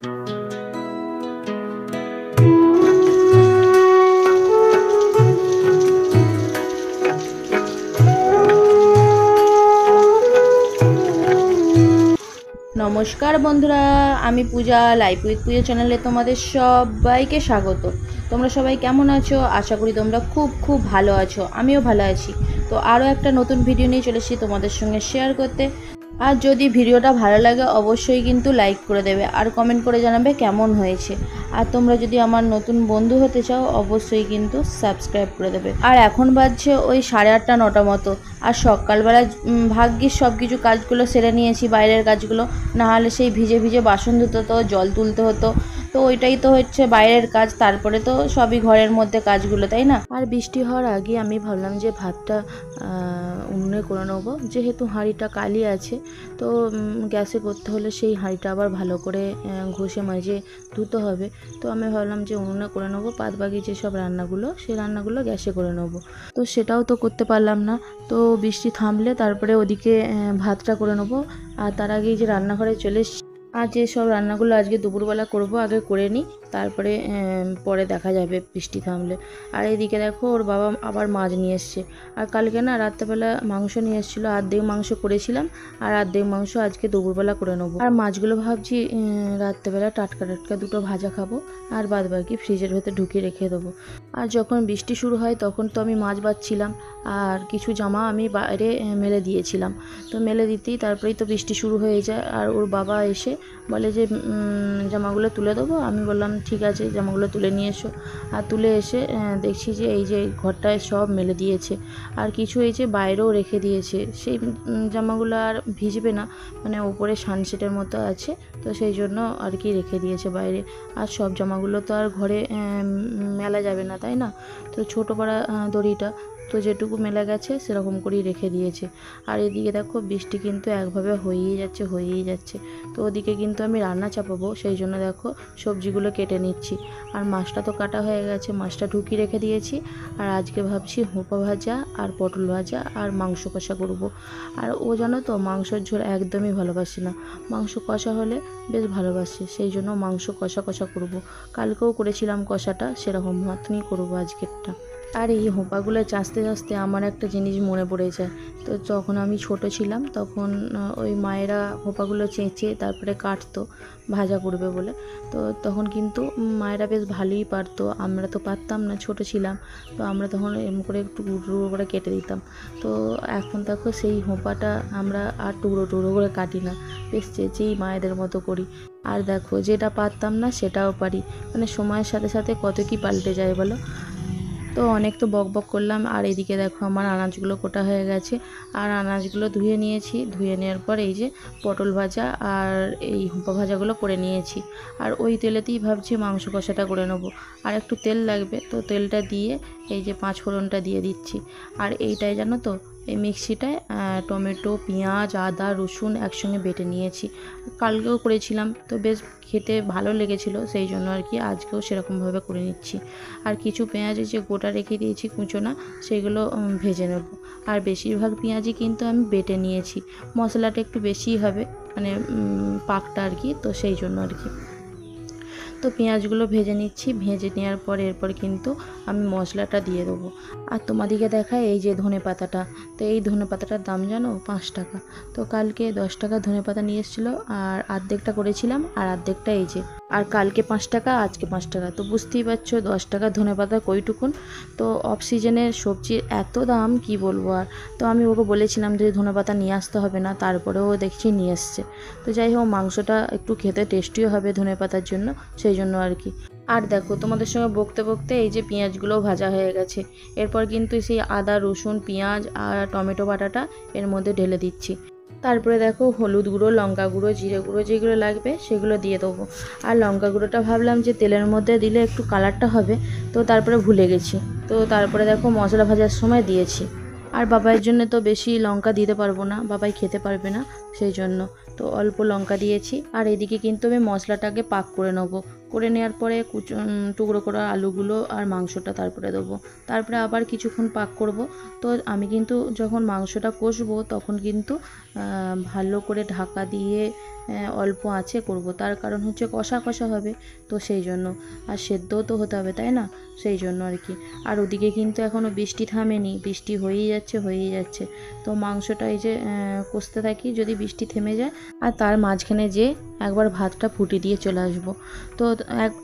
নমস্কার বন্ধুরা, আমি পূজা, লাইফ উইথ পূজা চ্যানেলে তোমাদের সবাইকে স্বাগত। তোমরা সবাই কেমন আছো? আশা করি তোমরা খুব খুব ভালো আছো। আমিও ভালো আছি। তো আরও একটা নতুন ভিডিও নিয়ে চলে এসেছি তোমাদের সঙ্গে শেয়ার করতে। আর যদি ভিডিওটা ভালো লাগে অবশ্যই কিন্তু লাইক করে দেবে আর কমেন্ট করে জানাবে কেমন হয়েছে। আর তোমরা যদি আমার নতুন বন্ধু হতে চাও অবশ্যই কিন্তু সাবস্ক্রাইব করে দেবে। আর এখন বাজছে ওই 8:30 9টা মতো। আর সকালবেলা ভাগ্যিস সব কিছু কাজগুলো সেরে নিয়েছি, বাইরের কাজগুলো। নাহলে সেই ভিজে ভিজে বাসন ধুতে হতো, জল তুলতে হতো। তো ওইটাই তো হচ্ছে বাইরের কাজ, তারপরে তো সবই ঘরের মধ্যে কাজগুলো, তাই না? আর বৃষ্টি হওয়ার আগে আমি ভাবলাম যে ভাতটা উনুনে করে নেবো, যেহেতু হাঁড়িটা কালি আছে। তো গ্যাসে করতে হলে সেই হাঁড়িটা আবার ভালো করে ঘষে মাজে ধুতে হবে। তো আমি ভাবলাম যে উনুনে করে নেবো, বাদ বাকি যেসব রান্নাগুলো সেই রান্নাগুলো গ্যাসে করে নেবো। তো সেটাও তো করতে পারলাম না। তো বৃষ্টি থামলে তারপরে ওদিকে ভাতটা করে নেবো। আর তার আগেই যে রান্নাঘরে চলে এসেছি। আর যেসব রান্নাগুলো আজকে দুপুরবেলা করব আগে করে নিই, তারপরে পরে দেখা যাবে বৃষ্টি থামলে। আর এদিকে দেখো ওর বাবা আবার মাছ নিয়ে এসছে। আর কালকে না রাত্রেবেলা মাংস নিয়ে এসেছিলো, অর্ধেক মাংস করেছিলাম আর অর্ধেক মাংস আজকে দুপুরবেলা করে নেবো। আর মাছগুলো ভাবছি রাত্রেবেলা টাটকা টাটকা দুটো ভাজা খাবো, আর বাদ বাকি ফ্রিজের ভেতর ঢুকিয়ে রেখে দেবো। আর যখন বৃষ্টি শুরু হয় তখন তো আমি মাছ বাছছিলাম, আর কিছু জামা আমি বাইরে মেলে দিয়েছিলাম। তো মেলে দিতেই তারপরেই তো বৃষ্টি শুরু হয়ে যায়। আর ওর বাবা এসে বলে যে জামাগুলো তুলে দেবো। আমি বললাম ঠিক আছে, জামাগুলো তুলে নিয়ে এসো। আর তুলে এসে দেখছি যে এই যে ঘরটায় সব মেলে দিয়েছে, আর কিছু এই যে বাইরেও রেখে দিয়েছে। সেই জামাগুলো আর ভিজবে না, মানে ওপরে সানসেটের মতো আছে, তো সেই জন্য আর কি রেখে দিয়েছে বাইরে। আর সব জামাগুলো তো আর ঘরে মেলা যাবে না, তাই না? তো ছোটো পাড়া দড়িটা তো যেটুকু মেলা গেছে সেরকম করেই রেখে দিয়েছে। আর এদিকে দেখো বৃষ্টি কিন্তু একভাবে হয়েই যাচ্ছে। তো ওদিকে কিন্তু আমি রান্না চাপাবো, সেই জন্য দেখো সবজিগুলো কেটে নিচ্ছি। আর মাছটা তো কাটা হয়ে গেছে, মাছটা ঢুকিয়ে রেখে দিয়েছি। আর আজকে ভাবছি হোঁপা ভাজা আর পটল ভাজা আর মাংস কষা করব। আর ও জানো তো মাংসের ঝোল একদমই ভালোবাসে না, মাংস কষা হলে বেশ ভালোবাসে, সেই জন্য মাংস কষা করব। কালকেও করেছিলাম কষাটা, সেরকম মতনই করবো আজকেরটা। আর এই হোঁপাগুলো চাষতে চাষতে আমার একটা জিনিস মনে পড়ে যায়। তো যখন আমি ছোট ছিলাম তখন ওই মায়েরা হোঁপাগুলো চেঁচে তারপরে কাটতো ভাজা করবে বলে। তো তখন কিন্তু মায়েরা বেশ ভালোই পারতো, আমরা তো পারতাম না, ছোট ছিলাম। তো আমরা তখন এরকম করে একটু টুকরো করে কেটে দিতাম। তো এখন দেখো সেই হোঁপাটা আমরা আর টুকরো করে কাটি না, বেশ চেঁচেই মায়েদের মতো করি। আর দেখো যেটা পারতাম না সেটাও পারি, মানে সময়ের সাথে সাথে কত কি পাল্টে যায় বলো। তো অনেক তো বক করলাম। আর এদিকে দেখো আমার আনাজগুলো কোটা হয়ে গেছে, আর আনাজগুলো ধুয়ে নিয়েছি। ধুয়ে নেওয়ার পর এই যে পটল ভাজা আর এই হোঁপা ভাজাগুলো করে নিয়েছি। আর ওই তেলেতেই ভাবছি মাংস কষাটা করে নেবো। আর একটু তেল লাগবে, তো তেলটা দিয়ে এই যে 5 ফোড়নটা দিয়ে দিচ্ছি। আর এইটাই জানো তো এই মিক্সিটায় টমেটো, পেঁয়াজ, আদা, রসুন একসঙ্গে বেটে নিয়েছি। কালকেও করেছিলাম, তো বেশ খেতে ভালো লেগেছিলো, সেই জন্য আর কি আজকেও সেরকমভাবে করে নিচ্ছি। আর কিছু পেঁয়াজ যে গোটা রেখে দিয়েছি কুঁচো না, সেগুলো ভেজে নেব। আর বেশিরভাগ পেঁয়াজই কিন্তু আমি বেটে নিয়েছি, মশলাটা একটু বেশিই হবে, মানে পাকটা আর কি, তো সেই জন্য আর কি। তো পেঁয়াজগুলো ভেজে নিচ্ছি, ভেজে নেওয়ার পর এরপর কিন্তু আমি মশলাটা দিয়ে দেবো। আর তোমাদেরকে দেখায় এই যে ধনেপাতাটা, তো এই ধনেপাতাটার দাম জানো 5 টাকা। তো কালকে 10 টাকা ধনেপাতা নিয়ে এসেছিলো, আর অর্ধেকটা করেছিলাম আর অর্ধেকটা এই যে। আর কালকে 5 টাকা, আজকে 5 টাকা, তো বুঝতেই পারছো 10 টাকা ধনেপাতা কইটুকুন। তো অফ সিজনের সবজির এত দাম কি বলবো আর। তো আমি ওকে বলেছিলাম যে ধনেপাতা নিয়ে আসতে হবে না, তারপরেও দেখছি নিয়ে এসছে। তো যাই হোক মাংসটা একটু খেতে টেস্টিও হবে ধনেপাতার জন্য, সেই জন্য আর কি। আর দেখো তোমাদের সঙ্গে বকতে এই যে পেঁয়াজগুলোও ভাজা হয়ে গেছে। এরপর কিন্তু সেই আদা, রসুন, পেঁয়াজ আর টমেটো বাটাটা এর মধ্যে ঢেলে দিচ্ছি। তারপরে দেখো হলুদ গুঁড়ো, লঙ্কা গুঁড়ো, জিরে গুঁড়ো যেগুলো লাগবে সেগুলো দিয়ে দেবো। আর লঙ্কা গুঁড়োটা ভাবলাম যে তেলের মধ্যে দিলে একটু কালারটা হবে, তো তারপরে ভুলে গেছি। তো তারপরে দেখো মশলা ভাজার সময় দিয়েছি। আর বাবাইয়ের জন্য তো বেশি লঙ্কা দিতে পারবো না, বাবাই খেতে পারবে না, সেই জন্য তো অল্প লঙ্কা দিয়েছি। আর এদিকে কিন্তু আমি মশলাটাকে পাক করে নেবো, করে নেওয়ার পরে টুকরো করা আলুগুলো আর মাংসটা তারপরে দেবো। তারপরে আবার কিছুক্ষণ পাক করব। তো আমি কিন্তু যখন মাংসটা কষবো তখন কিন্তু ভালো করে ঢাকা দিয়ে অল্প আঁচে করব, তার কারণ হচ্ছে কষা কষা হবে, তো সেই জন্য। আর সেদ্ধও তো হতে হবে, তাই না? সেই জন্য আর কি। আর ওদিকে কিন্তু এখনও বৃষ্টি থামেনি, বৃষ্টি হয়েই যাচ্ছে। তো মাংসটা এই যে কষতে থাকি, যদি বৃষ্টি থেমে যায় আর তার মাঝখানে যে একবার ভাতটা ফুটে দিয়ে চলে আসবো। তো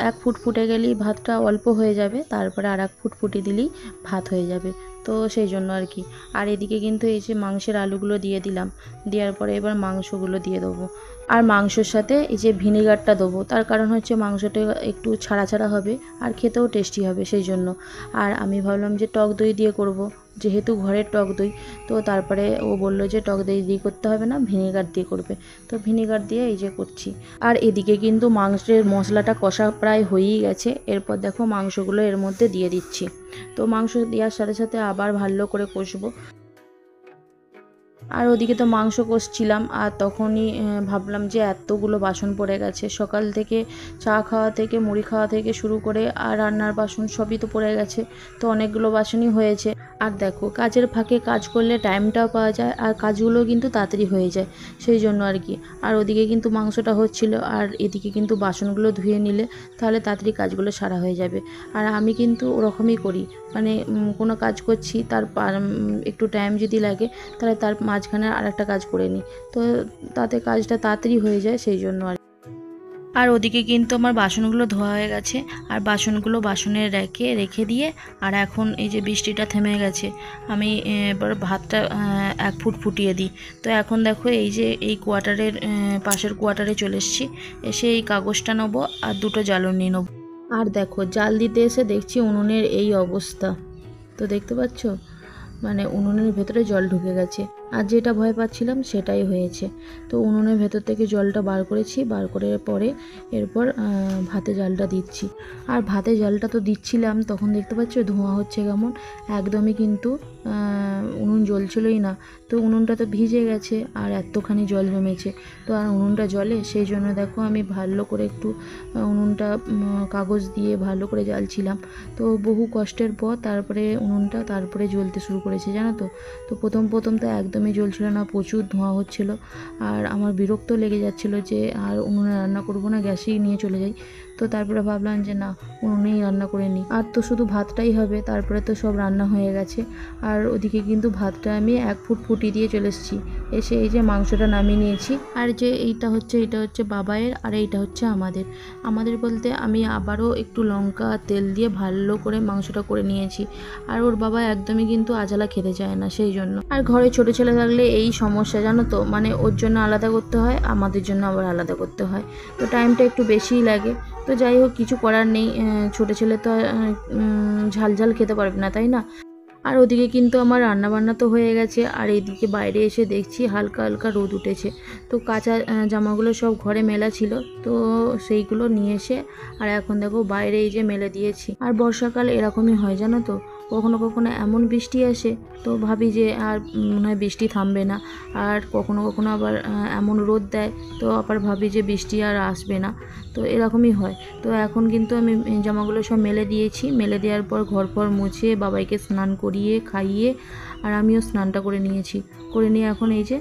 এক ফুট ফুটে গেলেই ভাতটা অল্প হয়ে যাবে, তারপরে আর এক ফুট ফুটে দিলেই ভাত হয়ে যাবে। তো সেই জন্য আর কি। আর এদিকে কিন্তু এই যে মাংসের আলুগুলো দিয়ে দিলাম, দেওয়ার পরে এবার মাংসগুলো দিয়ে দেবো। আর মাংসর সাথে এই যে ভিনেগারটা দেবো, তার কারণ হচ্ছে মাংসটা একটু ছাড়া ছাড়া হবে আর খেতেও টেস্টি হবে, সেই জন্য। আর আমি ভাবলাম যে টক দই দিয়ে করব, যেহেতু ঘরের টক দই। তো তারপরে ও বললো যে টক দই দিয়ে করতে হবে না, ভিনেগার দিয়ে করবে। তো ভিনেগার দিয়ে এই যে করছি। আর এদিকে কিন্তু মাংসের মশলাটা কষা প্রায় হয়েই গেছে। এরপর দেখো মাংসগুলো এর মধ্যে দিয়ে দিচ্ছি। তো মাংস দেওয়ার সাথে সাথে আবার ভালো করে কষবো। আর ওদিকে তো মাংস কষছিলাম, আর তখনই ভাবলাম যে এতগুলো বাসন পড়ে গেছে, সকাল থেকে চা খাওয়া থেকে মুড়ি খাওয়া থেকে শুরু করে আর রান্নার বাসন সবই তো পড়ে গেছে। তো অনেকগুলো বাসনই হয়েছে। আর দেখো, কাজের ফাঁকে কাজ করলে টাইমটাও পাওয়া যায় আর কাজগুলো কিন্তু তাড়াতাড়ি হয়ে যায়, সেই জন্য আর কি। আর ওদিকে কিন্তু মাংসটা হচ্ছিল, আর এদিকে কিন্তু বাসনগুলো ধুয়ে নিলে তাহলে তাড়াতাড়ি কাজগুলো সারা হয়ে যাবে। আর আমি কিন্তু ওরকমই করি, মানে কোনো কাজ করছি তার একটু টাইম যদি লাগে তাহলে তার মাঝখানে আর একটা কাজ করে নিই, তো তাতে কাজটা তাড়াতাড়ি হয়ে যায়, সেই জন্য আর। আর ওদিকে কিন্তু আমার বাসনগুলো ধোয়া হয়ে গেছে, আর বাসনগুলো বাসনের রেখে দিয়ে, আর এখন এই যে বৃষ্টিটা থেমে গেছে, আমি এবার ভাতটা এক ফুট ফুটিয়ে দিই। তো এখন দেখো এই যে এই কোয়ার্টারের পাশের কোয়ার্টারে চলে এসেছি, এসে এই কাগজটা নেবো আর দুটো জ্বালনি নেবো। আর দেখো, জাল দিতে এসে দেখছি উনুনের এই অবস্থা, তো দেখতে পাচ্ছ, মানে উনুনের ভেতরে জল ঢুকে গেছে। আর যেটা ভয় পাচ্ছিলাম সেটাই হয়েছে। তো উনুনের ভেতর থেকে জলটা বার করেছি, বার করে পরে এরপর ভাতে জালটা দিচ্ছি। আর ভাতে জালটা তো দিচ্ছিলাম, তখন দেখতে পাচ্ছ ধোঁয়া হচ্ছে কেমন, একদমই কিন্তু উনুন জ্বলছিলই না। তো উনুনটা তো ভিজে গেছে আর এতখানি জল জমেছে, তো আর উনুনটা জ্বলে, সেই জন্য দেখো আমি ভালো করে একটু উনুনটা কাগজ দিয়ে ভালো করে জ্বালছিলাম। তো বহু কষ্টের পর তারপরে উনুনটা তারপরে জ্বলতে শুরু করেছে, জানো তো। তো প্রথম তো একদমই জ্বলছিল না, প্রচুর ধোঁয়া হচ্ছিল। আর আমার বিরক্ত লেগে যাচ্ছিল যে আর উনুনে রান্না করব না, গ্যাসেই নিয়ে চলে যাই। তো তারপরে ভাবলাম যে না, উনুনেই রান্না করে নিই। আর তো শুধু ভাতটাই হবে, তারপরে তো সব রান্না হয়ে গেছে। আর ওদিকে কিন্তু ভাতটা আমি এক ফুট ফুটিয়ে দিয়ে চলে এসেছি। এসে এই যে মাংসটা নামিয়ে নিয়েছি। আর যে এটা হচ্ছে বাবাইয়ের, আর এইটা হচ্ছে আমাদের বলতে আমি আবারও একটু লঙ্কা তেল দিয়ে ভালো করে মাংসটা করে নিয়েছি। আর ওর বাবা একদমই কিন্তু আজালা খেতে চায় না, সেই জন্য। আর ঘরে ছোট ছেলে থাকলে এই সমস্যা, জানো তো, মানে ওর জন্য আলাদা করতে হয়, আমাদের জন্য আবার আলাদা করতে হয়, তো টাইমটা একটু বেশিই লাগে। তো যাই হোক, কিছু করার নেই, ছোটো ছেলে তো ঝাল খেতে পারবে না, তাই না। আর ওদিকে কিন্তু আমার রান্নাবান্না তো হয়ে গেছে, আর এইদিকে বাইরে এসে দেখছি হালকা হালকা রোদ উঠেছে। তো কাঁচা জামাগুলো সব ঘরে মেলা ছিল, তো সেইগুলো নিয়ে এসে আর এখন দেখো বাইরে এই যে মেলে দিয়েছি। আর বর্ষাকাল এরকমই হয়, জানো তো, কখনো কখনো এমন বৃষ্টি আসে, তো ভাবি যে আর মনে হয় বৃষ্টি থামবে না। আর কখনো কখনো আবার এমন রোদ দেয়, তো আবার ভাবি যে বৃষ্টি আর আসবে না, তো এরকমই হয়। তো এখন কিন্তু আমি জামাগুলো সব মেলে দিয়েছি, মেলে দেওয়ার পর ঘর মুছে বাবাইকে স্নান করিয়ে খাইয়ে আর আমিও স্নানটা করে নিয়ে এখন এই যে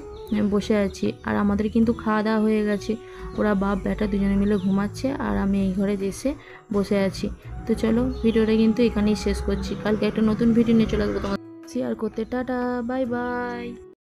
বসে আছি। আর আমাদের কিন্তু খাওয়া দাওয়া হয়ে গেছে, ওরা বাপ বেটা দুজনে মিলে ঘুমাচ্ছে, আর আমি এই ঘরে এসে বসে আছি। তো চলো, ভিডিওটা কিন্তু এখানেই শেষ করছি, কালকে একটা নতুন ভিডিও নিয়ে চলে আসবো তোমার শেয়ার করতে। Tata, bye bye.